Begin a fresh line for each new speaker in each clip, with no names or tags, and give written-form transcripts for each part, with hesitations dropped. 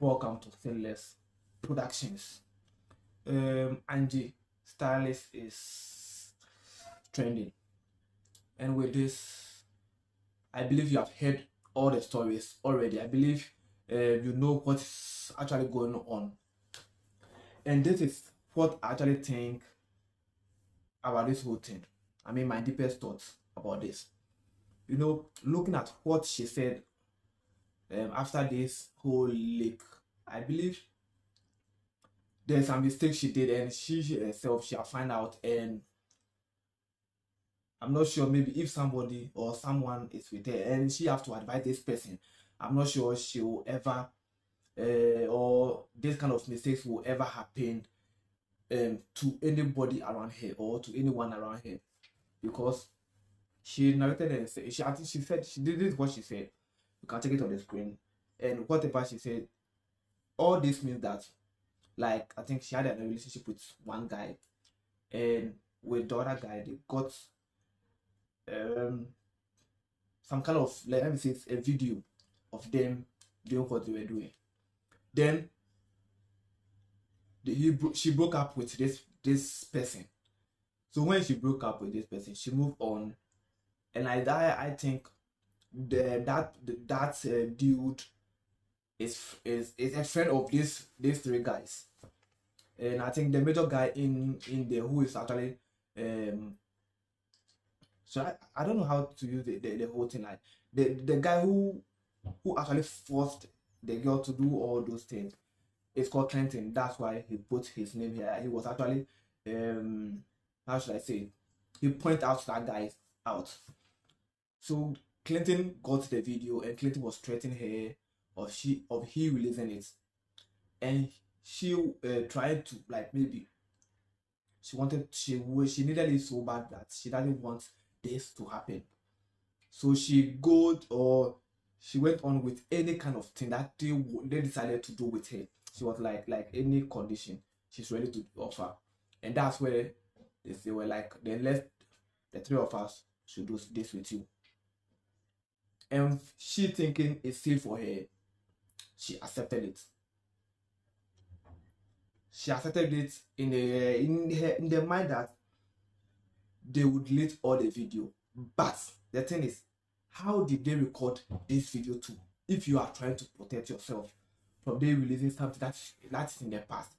Welcome to Stainless Productions. Angie stylist is trending, and with this, I believe you have heard all the stories already. I believe you know what's actually going on, and this is what I actually think about this whole thing. I mean, my deepest thoughts about this. You know, looking at what she said after this whole leak, I believe there's some mistake she did, and she herself shall find out. And I'm not sure, maybe if somebody or someone is with her and she have to advise this person, I'm not sure she will ever or this kind of mistakes will ever happen to anybody around her or to anyone around her, because she narrated and said, I think she said, she did this what she said. You can take it on the screen, and whatever she said, all this means that, like, I think she had a relationship with one guy, and with the other guy they got some kind of, let me say, a video of them doing what they were doing. Then she broke up with this person. So when she broke up with this person, she moved on, and I think that dude is a friend of these three guys, and I think the major guy in there who is actually so I don't know how to use the whole thing, like the guy who actually forced the girl to do all those things is called Clinton. That's why he put his name here. He was actually how should I say it? He pointed out that guy out. So Clinton got the video, and Clinton was threatening her of he releasing it, and she tried to, like, maybe she needed it so bad that she doesn't want this to happen. So she went on with any kind of thing that they decided to do with her. She was like any condition she's ready to offer, and that's where they were like, then let the three of us should do this with you. And she thinking it's safe for her, she accepted it. She accepted it in the mind that they would delete all the video. But the thing is, how did they record this video too? If you are trying to protect yourself from them releasing something that's in the past,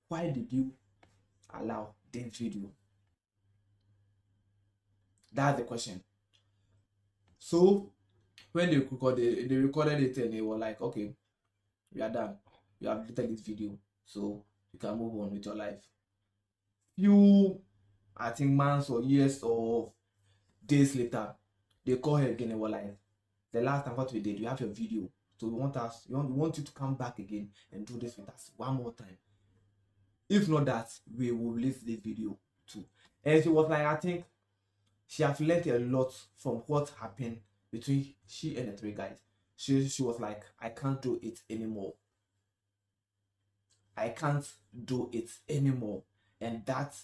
why did you allow this video? That's the question. So when they recorded it, and they were like, okay, we are done. You have deleted this video, so you can move on with your life. Few, I think, months or years or days later, they call her again and were like, the last time what we did, you have your video, so we want you to come back again and do this with us one more time. If not that, we will release this video too. And she was like, I think she has learned a lot from what happened between she and the three guys. She was like, I can't do it anymore. I can't do it anymore. And that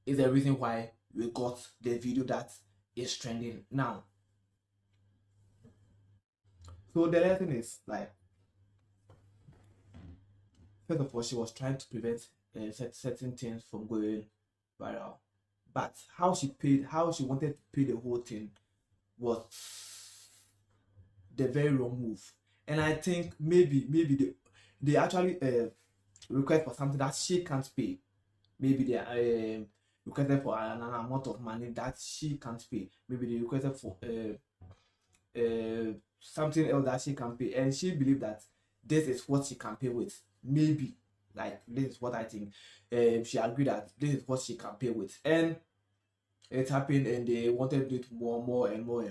is the reason why we got the video that is trending now. So the lesson is, like, first of all, she was trying to prevent certain things from going viral. But how she wanted to pay the whole thing was the very wrong move. And I think maybe they actually request for something that she can't pay. Maybe they requested for an amount of money that she can't pay. Maybe they requested for something else that she can pay, and she believed that this is what she can pay with. Maybe, like, this is what I think. She agreed that this is what she can pay with, and it happened, and they wanted to do it more and more,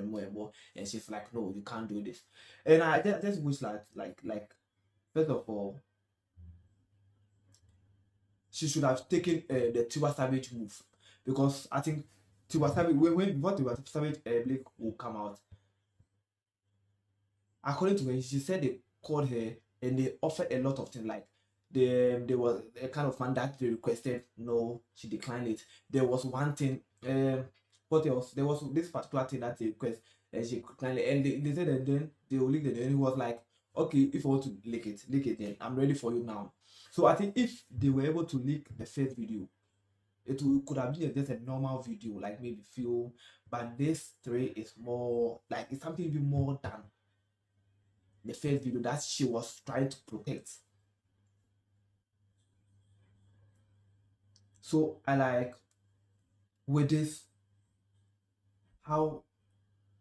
and she's like, no, you can't do this. And I just wish like first of all, she should have taken the Tiwa Savage move, because I think Tiwa Savage, before Tiwa Savage Blake will come out, according to her, she said they called her and they offered a lot of things, like there was a kind of fund that they requested. No, she declined it. There was one thing, what else? There was this particular thing that they request, and she declined it. And they said that then they will leave it. And he was like, okay, if you want to leak it, then I'm ready for you now. So I think if they were able to leak the first video, could have been just a normal video, like maybe film, but this three is more like it's something even more than the first video that she was trying to protect. So I like with this, how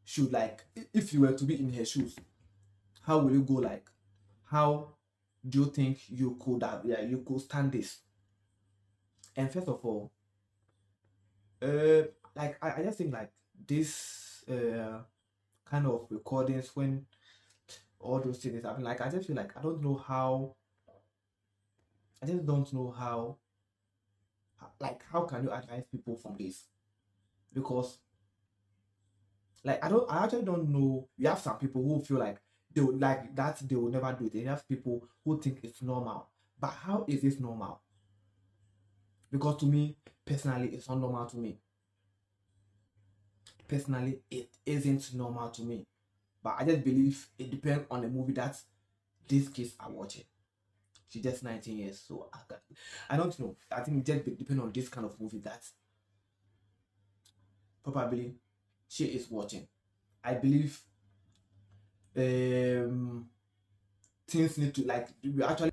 should, like, if you were to be in her shoes, how will you go? Like, how do you think you could have, yeah, you could stand this? And first of all, like I just think like this kind of recordings, when all those things happen, like I just feel like I just don't know how, like how can you advise people from this? Because like I actually don't know. We have some people who feel like they would like that, they will never do it. And you have people who think it's normal. But how is this normal? Because to me personally, it's not normal to me. Personally, it isn't normal to me. But I just believe it depends on the movie that these kids are watching. She's just 19 years, so I don't know. I think it just depends on this kind of movie that probably she is watching. I believe things need to, like, we actually,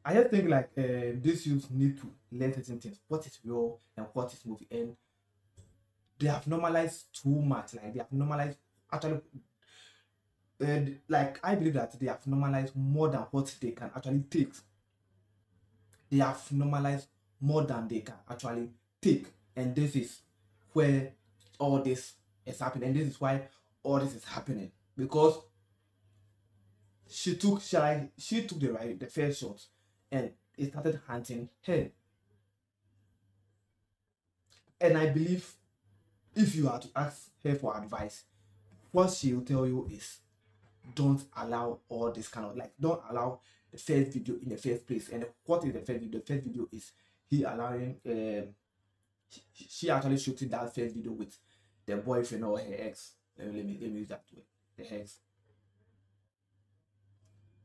I just think like these youths need to learn certain things. What is real and what is movie, and they have normalized too much. Like they have normalized actually. Like I believe that they have normalized more than what they can actually take. They have normalized more than they can actually take, and this is where all this is happening, and this is why all this is happening, because she took the first shot and it started hunting her. And I believe if you are to ask her for advice, what she will tell you is, don't allow all this kind of, like, don't allow the first video in the first place. And what is the first video? The first video is he allowing she actually shooting that first video with the boyfriend or her ex. Let me use that way, the ex.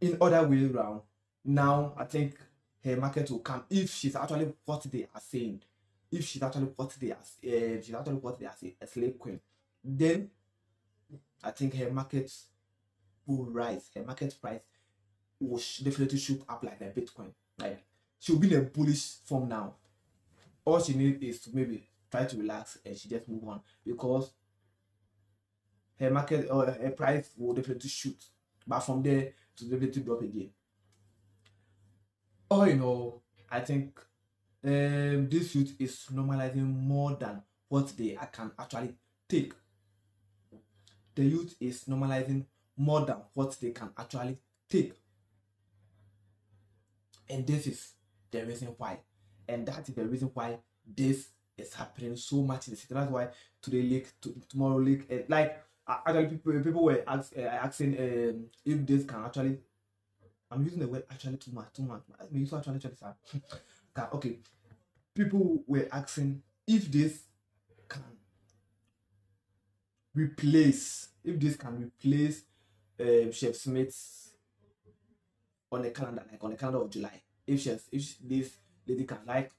In other way around, now I think her market will come if she's actually what they are saying. If she's actually what they are saying, a slave queen, then I think her market will rise. Her market price will definitely shoot up like the Bitcoin. Like she'll be in a bullish form now. All she needs is to maybe try to relax and she just move on, because her market or her price will definitely shoot, but from there to definitely drop again. All in all, I think this youth is normalizing more than what they can actually take. The youth is normalizing more than what they can actually take, and this is the reason why, and that is the reason why this is happening so much in the city. That's why today leak, tomorrow leak, like actually people were asking if this can actually, I'm using the word actually too much. I mean, so actually okay, people were asking if this can replace Chef Smith's on the calendar, like on the calendar of July. If this lady can, like,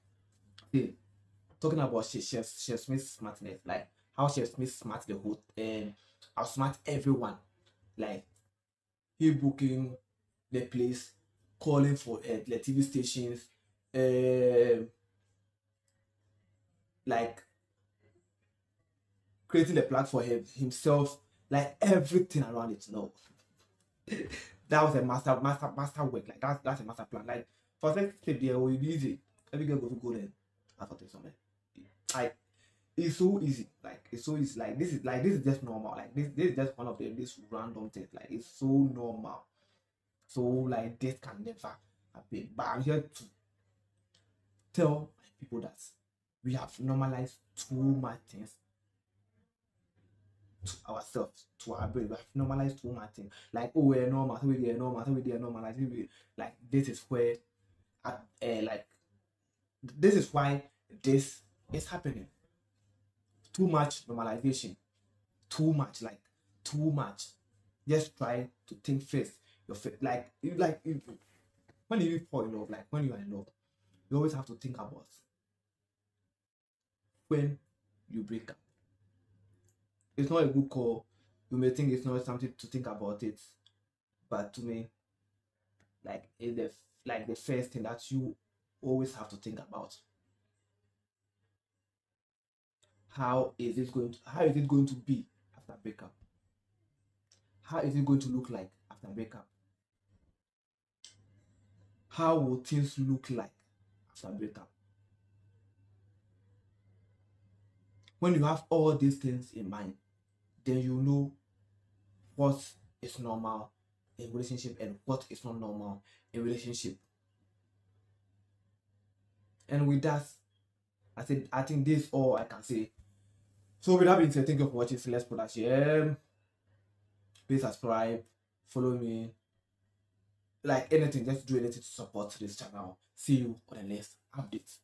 talking about Chef Smith's smartness, like how Chef Smith smart the whole and outsmart everyone, like he booking the place, calling for the TV stations, like creating the platform for himself, like everything around it. No, that was a master work. Like that's a master plan. Like for next step there will be easy. Every girl go there. I thought it's something. Like it's so easy. Like it's so easy. Like this is just normal. Like this is just one of this random things. Like it's so normal. So like this can never happen. But I'm here to tell people that we have normalized too much things to ourselves, to our brain. We have normalized too much things. Like, oh, we're normal, so we are normal, so we are normal. Like this is where like this is why this is happening. Too much normalization. Too much. Just try to think first. when you fall in love, like when you are in love, you always have to think about when you break up. It's not a good call. You may think it's not something to think about it, but to me, like it's the first thing that you always have to think about. How is it going to be after breakup? How is it going to look like after breakup? How will things look like after breakup? When you have all these things in mind, then you know what is normal in relationship and what is not normal in relationship. And with that, I think this is all I can say. So with that being said, thank you for watching. So let's put that share. Please subscribe, follow me, like anything, just do anything to support this channel. See you on the next update.